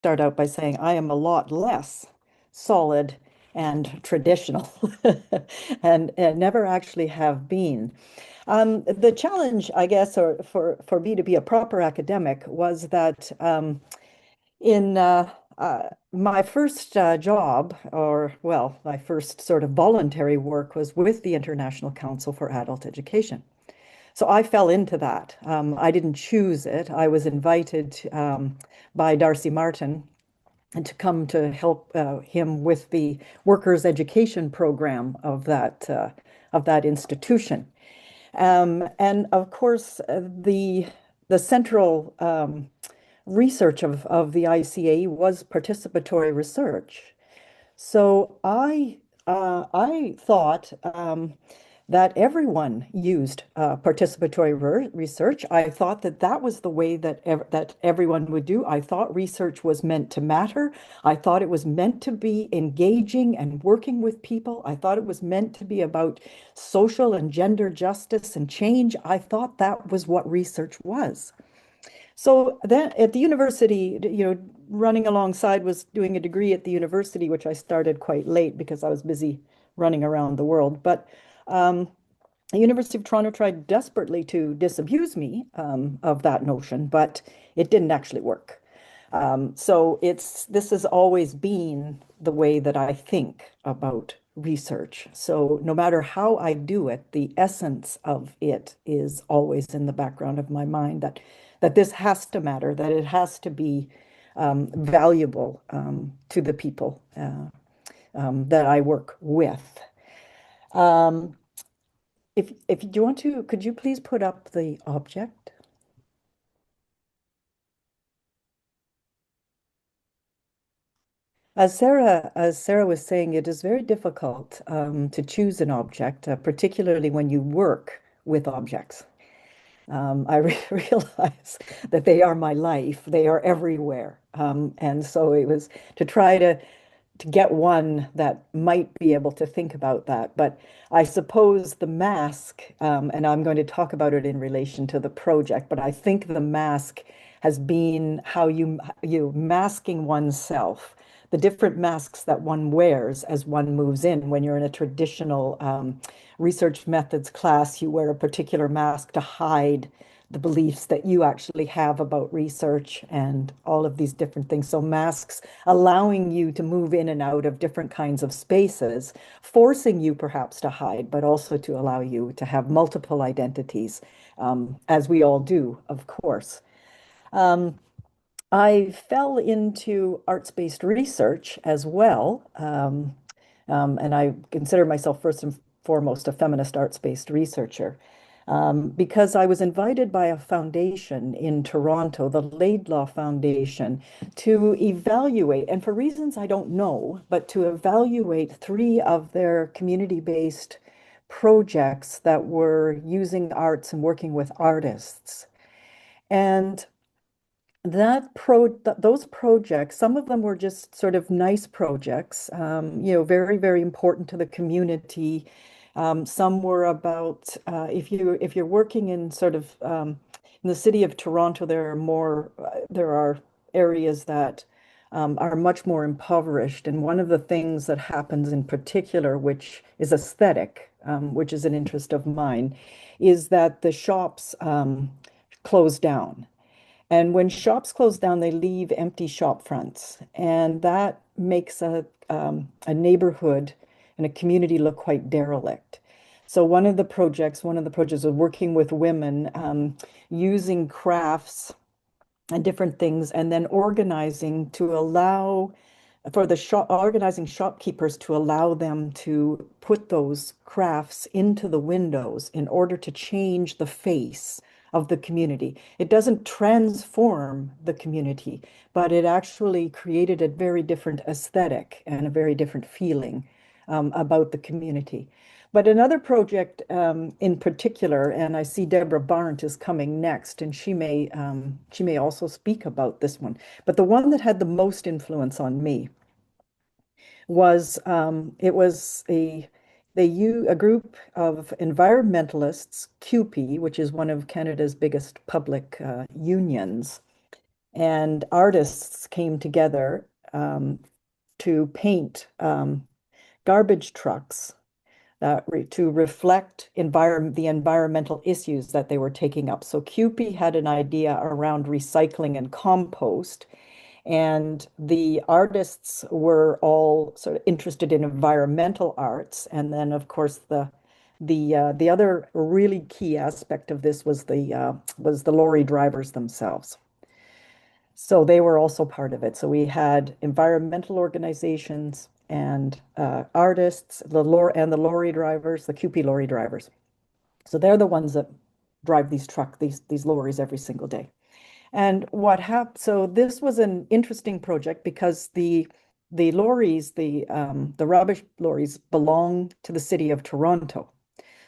start out by saying I am a lot less solid and traditional and never actually have been. The challenge, I guess, or for me to be a proper academic was that in my first job, or well, my first sort of voluntary work was with the International Council for Adult Education. So I fell into that. I didn't choose it. I was invited by Darcy Martin and to come to help him with the workers' education program of that institution. And of course, the central research of the ICA was participatory research. So I thought that everyone used participatory research. I thought that that was the way that everyone would do. I thought research was meant to matter. I thought it was meant to be engaging and working with people. I thought it was meant to be about social and gender justice and change. I thought that was what research was. So then at the university, running alongside was doing a degree at the university, which I started quite late because I was busy running around the world. But the University of Toronto tried desperately to disabuse me of that notion, but it didn't actually work. So this has always been the way that I think about research. So no matter how I do it, the essence of it is always in the background of my mind that this has to matter, that it has to be valuable to the people that I work with. Um, if you want to, could you please put up the object? As Sarah was saying, it is very difficult to choose an object, particularly when you work with objects. I re realize that they are my life. They are everywhere. And so it was to try to get one that might be able to think about that. But I suppose the mask, and I'm going to talk about it in relation to the project, but I think the mask has been how you masking oneself, the different masks that one wears as one moves in. When you're in a traditional research methods class, you wear a particular mask to hide the beliefs that you actually have about research and all of these different things. So masks allowing you to move in and out of different kinds of spaces, forcing you perhaps to hide, but also to allow you to have multiple identities, as we all do, of course. Um, I fell into arts-based research as well, and I consider myself first and foremost a feminist arts-based researcher because I was invited by a foundation in Toronto, the Laidlaw Foundation, to evaluate, and for reasons I don't know, but to evaluate three of their community-based projects that were using arts and working with artists. And those projects, some of them were just sort of nice projects, very, very important to the community. Some were about if you're working in sort of in the city of Toronto, there are areas that are much more impoverished. And one of the things that happens in particular, which is aesthetic, which is an interest of mine, is that the shops close down. And when shops close down, they leave empty shop fronts, and that makes a neighborhood and a community look quite derelict. So one of the projects was working with women, using crafts and different things, and then organizing to allow for the shop, organizing shopkeepers to allow them to put those crafts into the windows in order to change the face of the community. It doesn't transform the community, but it actually created a very different aesthetic and a very different feeling about the community. But another project in particular, and I see Deborah Barnt is coming next, and she may also speak about this one. But the one that had the most influence on me was it was a group of environmentalists, CUPE, which is one of Canada's biggest public unions, and artists came together to paint garbage trucks to reflect the environmental issues that they were taking up. So CUPE had an idea around recycling and compost, and the artists were all sort of interested in environmental arts. And then, of course, the other really key aspect of this was the lorry drivers themselves. So they were also part of it. So we had environmental organizations and artists, the lorry drivers, the CUPE lorry drivers. So they're the ones that drive these lorries every single day. And what happened? So this was an interesting project because the lorries, the rubbish lorries, belong to the city of Toronto.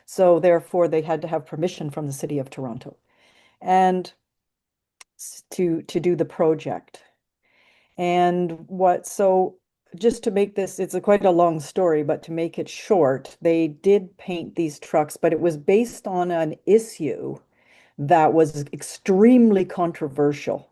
So therefore, they had to have permission from the city of Toronto, and to do the project. And what so just to make this, it's quite a long story, but to make it short, they did paint these trucks, but it was based on an issue that was extremely controversial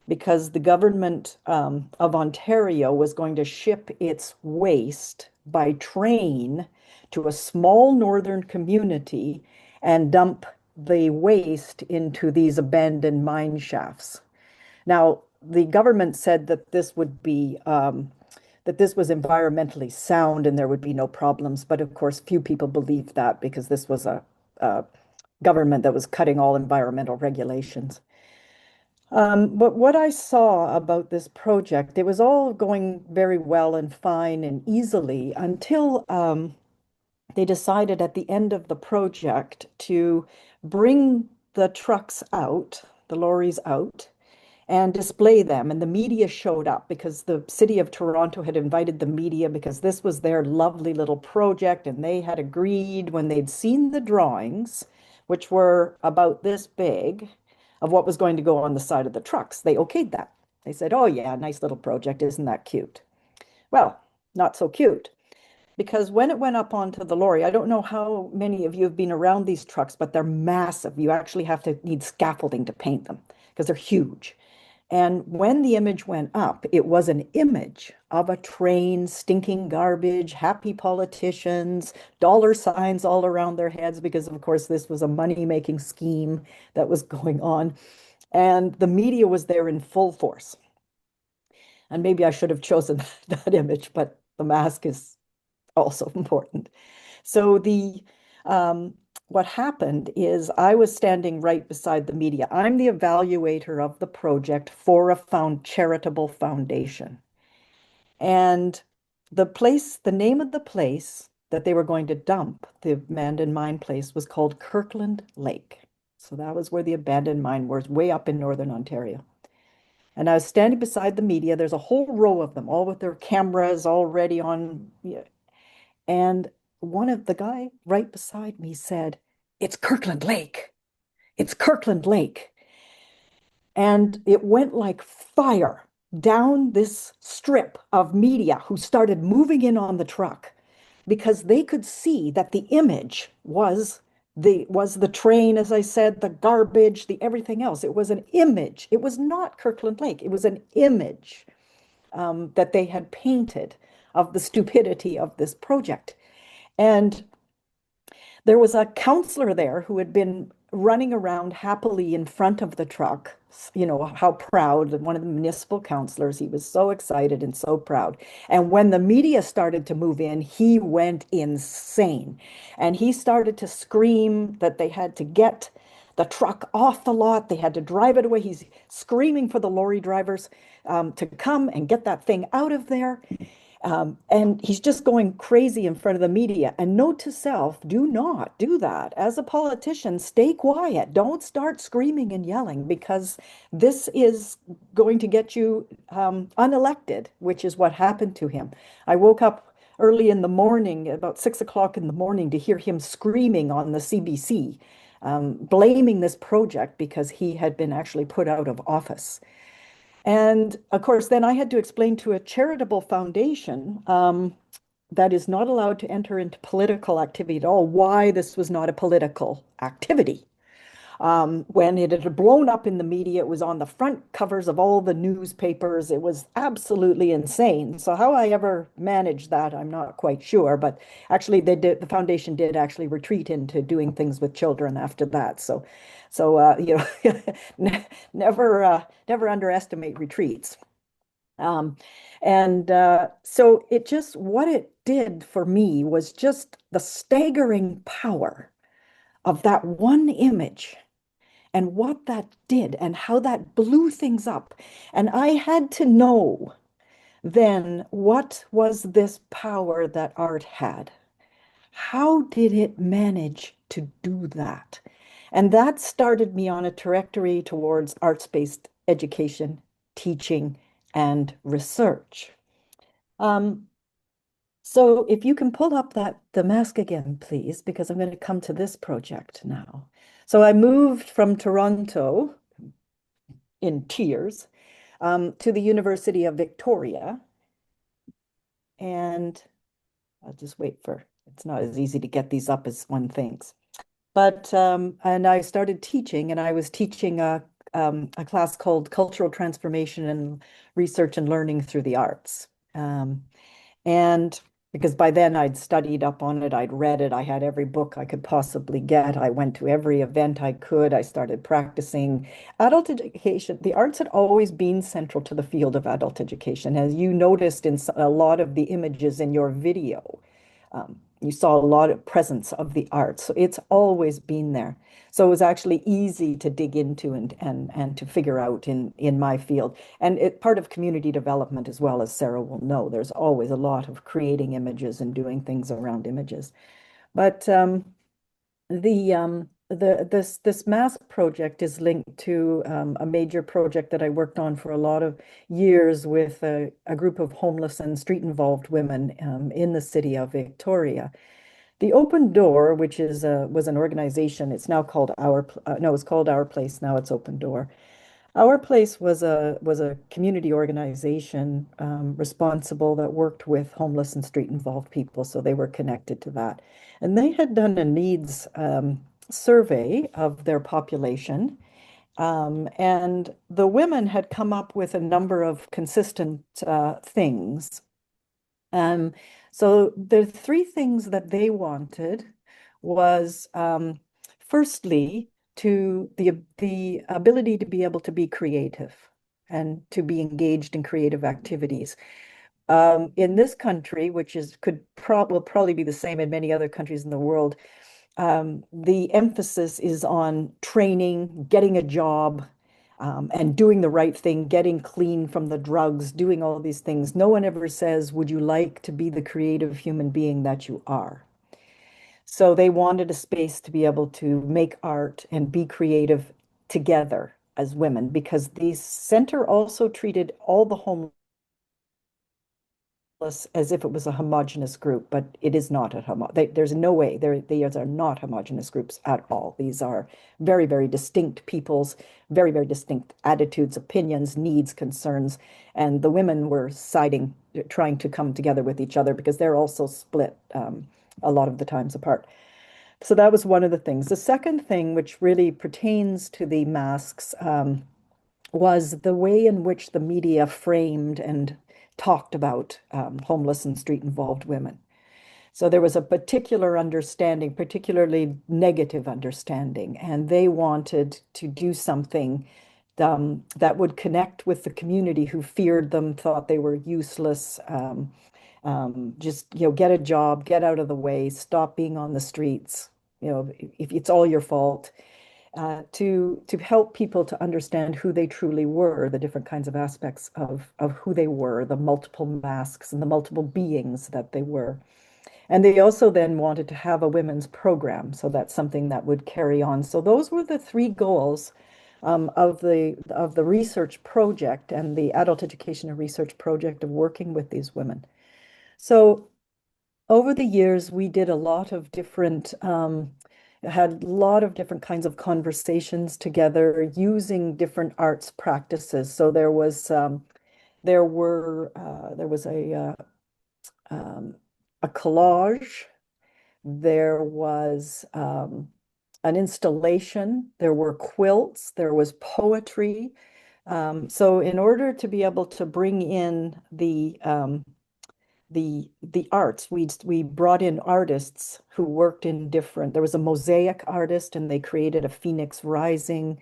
because the government of Ontario was going to ship its waste by train to a small northern community and dump the waste into these abandoned mine shafts. Now, the government said that this would be that this was environmentally sound and there would be no problems. But of course, few people believed that because this was a government that was cutting all environmental regulations. But what I saw about this project, it was all going very well and fine and easily until they decided at the end of the project to bring the trucks out, the lorries out, and display them. And the media showed up because the city of Toronto had invited the media because this was their lovely little project. And they had agreed when they'd seen the drawings, which were about this big, of what was going to go on the side of the trucks. They okayed that. They said, oh, yeah, nice little project. Isn't that cute? Well, not so cute. Because when it went up onto the lorry, I don't know how many of you have been around these trucks, but they're massive. You actually have to need scaffolding to paint them because they're huge. And when the image went up, it was an image of a train, stinking garbage, happy politicians, dollar signs all around their heads, because of course this was a money-making scheme that was going on. And the media was there in full force. And maybe I should have chosen that image, but the mask is also important. So what happened is I was standing right beside the media. I'm the evaluator of the project for a charitable foundation. And the name of the place that they were going to dump the abandoned mine place was called Kirkland Lake. So that was where the abandoned mine was, way up in northern Ontario. And I was standing beside the media. There's a whole row of them, all with their cameras already on. And one of the guy right beside me said, "It's Kirkland Lake. It's Kirkland Lake." And it went like fire down this strip of media who started moving in on the truck because they could see that the image was the train, as I said, the garbage, the everything else. It was an image. It was not Kirkland Lake. It was an image that they had painted of the stupidity of this project. And there was a counselor there who had been running around happily in front of the truck. You know, how proud, one of the municipal counselors, he was so excited and so proud. And when the media started to move in, he went insane. And he started to scream that they had to get the truck off the lot. They had to drive it away. He's screaming for the lorry drivers to come and get that thing out of there. And he's just going crazy in front of the media. And note to self, do not do that. As a politician, stay quiet. Don't start screaming and yelling because this is going to get you unelected, which is what happened to him. I woke up early in the morning, about 6 o'clock in the morning, to hear him screaming on the CBC, blaming this project because he had been actually put out of office. And of course, then I had to explain to a charitable foundation that is not allowed to enter into political activity at all why this was not a political activity. When it had blown up in the media. It was on the front covers of all the newspapers. It was absolutely insane. So how I ever managed that, I'm not quite sure. But actually, the foundation did actually retreat into doing things with children after that. Never underestimate retreats. Um, and it just, what it did for me was just the staggering power of that one image and what that did and how that blew things up. And I had to know then what was this power that art had? How did it manage to do that? And that started me on a trajectory towards arts-based education, teaching, and research. Um, so if you can pull up the mask again, please, because I'm going to come to this project now. So I moved from Toronto in tears to the University of Victoria. And I'll just wait for, it's not as easy to get these up as one thinks. And I started teaching, and I was teaching a class called Cultural Transformation and Research and Learning Through the Arts. And because by then I'd studied up on it, I'd read it, I had every book I could possibly get. I went to every event I could. I started practicing adult education. The arts had always been central to the field of adult education, as you noticed in a lot of the images in your video. You saw a lot of presence of the arts. So it's always been there. So it was actually easy to dig into and to figure out in my field. And part of community development as well, as Sarah will know, there's always a lot of creating images and doing things around images. But this mask project is linked to a major project that I worked on for a lot of years with a group of homeless and street involved women in the city of Victoria. The Open Door, which was an organization, it's now called no, it's called Our Place. Now it's Open Door. Our Place was a community organization responsible that worked with homeless and street involved people, so they were connected to that. And they had done a needs survey of their population, and the women had come up with a number of consistent things. Um, so the three things that they wanted was firstly the ability to be able to be creative and to be engaged in creative activities. In this country, which is could prob will probably be the same in many other countries in the world, the emphasis is on training, getting a job, and doing the right thing, getting clean from the drugs, doing all these things. No one ever says, would you like to be the creative human being that you are? So they wanted a space to be able to make art and be creative together as women, because the center also treated all the homeless as if it was a homogenous group, but it is not a there's no way. These are not homogenous groups at all. These are very, very distinct peoples, very, very distinct attitudes, opinions, needs, concerns. And the women were trying to come together with each other because they're also split a lot of the times apart. So that was one of the things. The second thing, which really pertains to the masks, was the way in which the media framed and talked about homeless and street involved women. So there was a particular understanding, particularly negative understanding, and they wanted to do something that would connect with the community who feared them, thought they were useless. Just, get a job, get out of the way, stop being on the streets. If it's all your fault, to help people to understand who they truly were, the different kinds of aspects of who they were, the multiple masks and the multiple beings that they were. And they also then wanted to have a women's program, so that's something that would carry on. So those were the three goals of the research project and the adult education and research project of working with these women. So over the years, we did a lot of different, had a lot of different kinds of conversations together using different arts practices. So there was um, a collage. There was an installation, there were quilts, there was poetry. So in order to be able to bring in the arts, we brought in artists who worked in different. There was a mosaic artist, and they created a phoenix rising.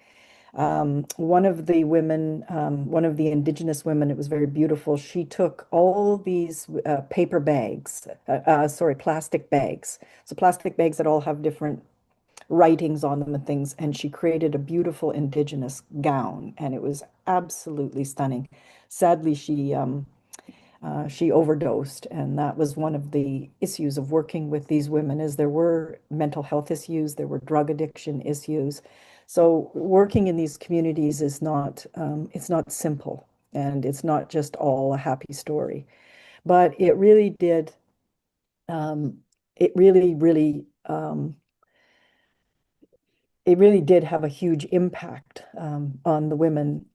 One of the women, one of the indigenous women, it was very beautiful. She took all these paper bags, sorry, plastic bags. So plastic bags that all have different writings on them and things, and she created a beautiful indigenous gown, and it was absolutely stunning. Sadly, she overdosed, and that was one of the issues of working with these women is there were mental health issues, there were drug addiction issues. So working in these communities is not it's not simple, and it's not just all a happy story. But um, it it really did have a huge impact on the women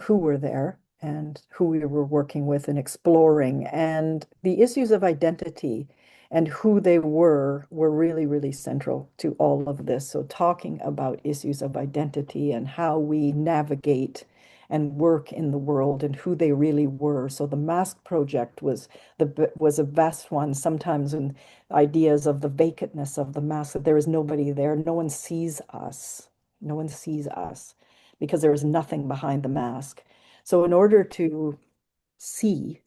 who were there and who we were working with and exploring. And the issues of identity and who they were really central to all of this. So talking about issues of identity and how we navigate and work in the world and who they really were. So the Mask Project was a vast one. Sometimes when ideas of the vacantness of the mask, that there is nobody there, no one sees us, no one sees us because there is nothing behind the mask. So in order to see,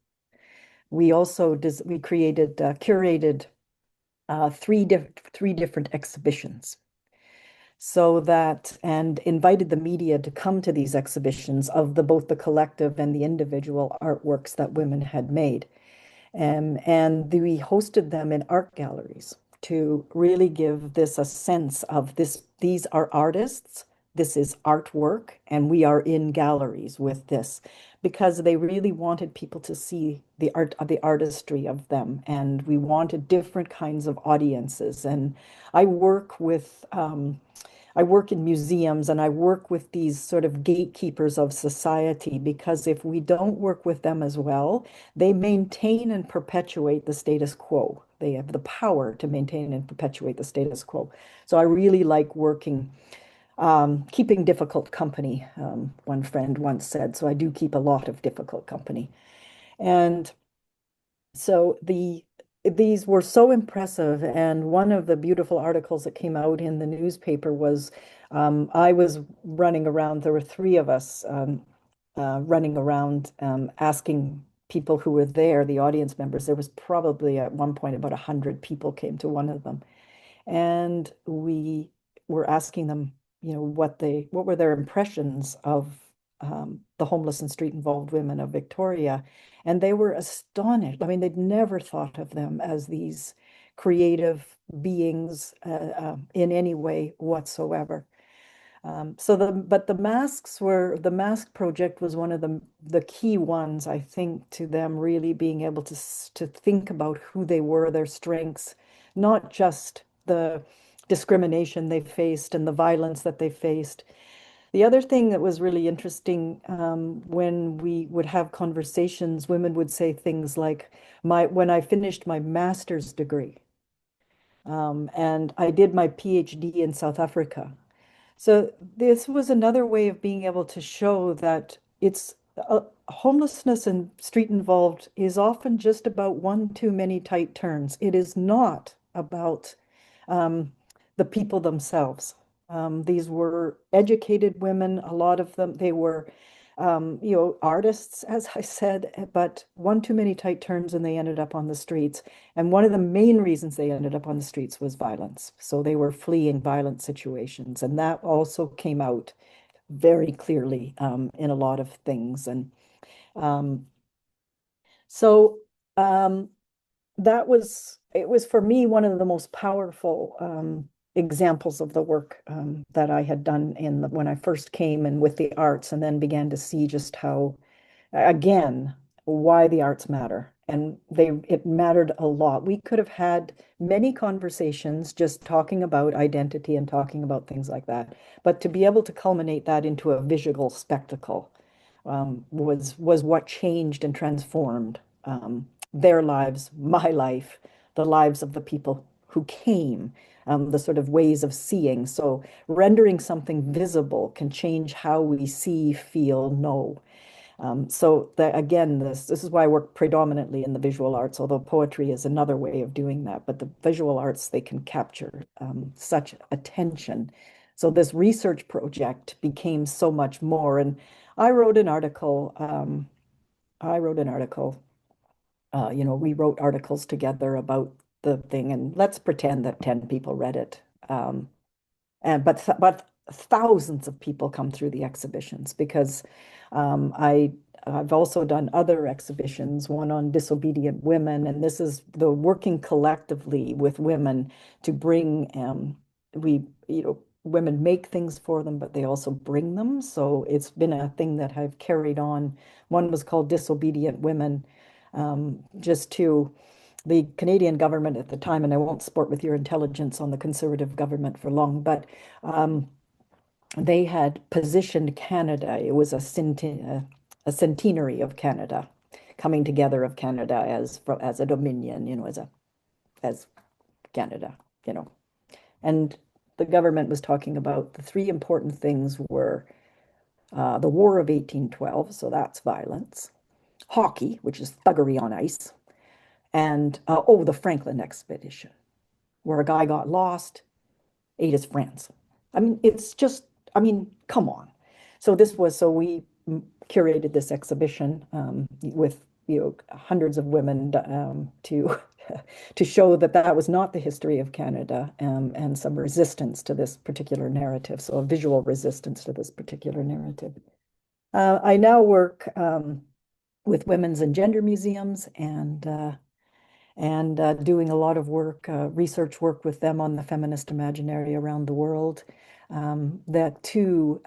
we created curated three different exhibitions so that and invited the media to come to these exhibitions of the both the collective and the individual artworks that women had made. And we hosted them in art galleries to really give this a sense of this. These are artists, this is artwork, and we are in galleries with this because they really wanted people to see the art of the artistry of them. And we wanted different kinds of audiences. And I work with I work in museums and I work with these sort of gatekeepers of society because if we don't work with them as well, they maintain and perpetuate the status quo. They have the power to maintain and perpetuate the status quo. So I really like working, keeping difficult company, one friend once said. So I do keep a lot of difficult company. And so these were so impressive, and one of the beautiful articles that came out in the newspaper was I was running around. There were three of us running around asking people who were there, the audience members. There was probably at one point about 100 people came to one of them, and we were asking them, what were their impressions of the homeless and street involved women of Victoria, and they were astonished. I mean, they'd never thought of them as these creative beings in any way whatsoever. But the mask project was one of the key ones, I think, to them really being able to think about who they were, their strengths, not just the discrimination they faced and the violence that they faced. The other thing that was really interesting, when we would have conversations, women would say things like, when I finished my master's degree, and I did my PhD in South Africa. So this was another way of being able to show that it's homelessness and street involved is often just about one too many tight turns. It is not about um, the people themselves. These were educated women, a lot of them. They were, artists, as I said, but one too many tight turns and they ended up on the streets. And one of the main reasons they ended up on the streets was violence. So they were fleeing violent situations. And that also came out very clearly in a lot of things. And um, so um, it was for me one of the most powerful examples of the work that I had done when I first came and with the arts, and then began to see just how, again, why the arts matter. And it mattered a lot. We could have had many conversations just talking about identity and talking about things like that, but to be able to culminate that into a visual spectacle was what changed and transformed their lives, my life, the lives of the people who came, the sort of ways of seeing. So rendering something visible can change how we see, feel, know. So that, again, this is why I work predominantly in the visual arts, although poetry is another way of doing that. But the visual arts, they can capture such attention. So this research project became so much more. And I wrote an article. I wrote an article. We wrote articles together about the thing, and let's pretend that 10 people read it. But thousands of people come through the exhibitions because I've also done other exhibitions, one on disobedient women, and this is the working collectively with women to bring women make things for them, but they also bring them. So it's been a thing that I've carried on. One was called Disobedient Women, just to the Canadian government at the time, and I won't sport with your intelligence on the Conservative government for long, but they had positioned Canada. It was a centenary of Canada, coming together of Canada as a dominion, as Canada, you know. And the government was talking about the three important things were the War of 1812, so that's violence, hockey, which is thuggery on ice, and the Franklin expedition, where a guy got lost, ate his friends. I mean, it's just, I mean, come on. So we curated this exhibition with, hundreds of women to to show that that was not the history of Canada, and some resistance to this particular narrative. So a visual resistance to this particular narrative. I now work with women's and gender museums and doing a lot of work, research work with them on the feminist imaginary around the world. That too,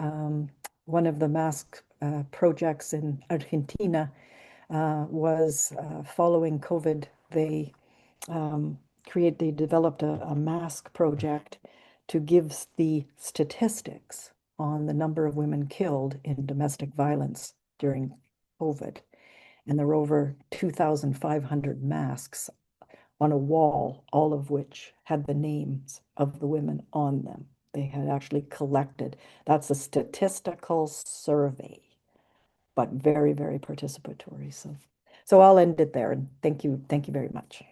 one of the mask projects in Argentina was following COVID. They developed a mask project to give the statistics on the number of women killed in domestic violence during COVID. And there were over 2,500 masks on a wall, all of which had the names of the women on them. They had actually collected. That's a statistical survey, but very, very participatory. So I'll end it there, and thank you very much.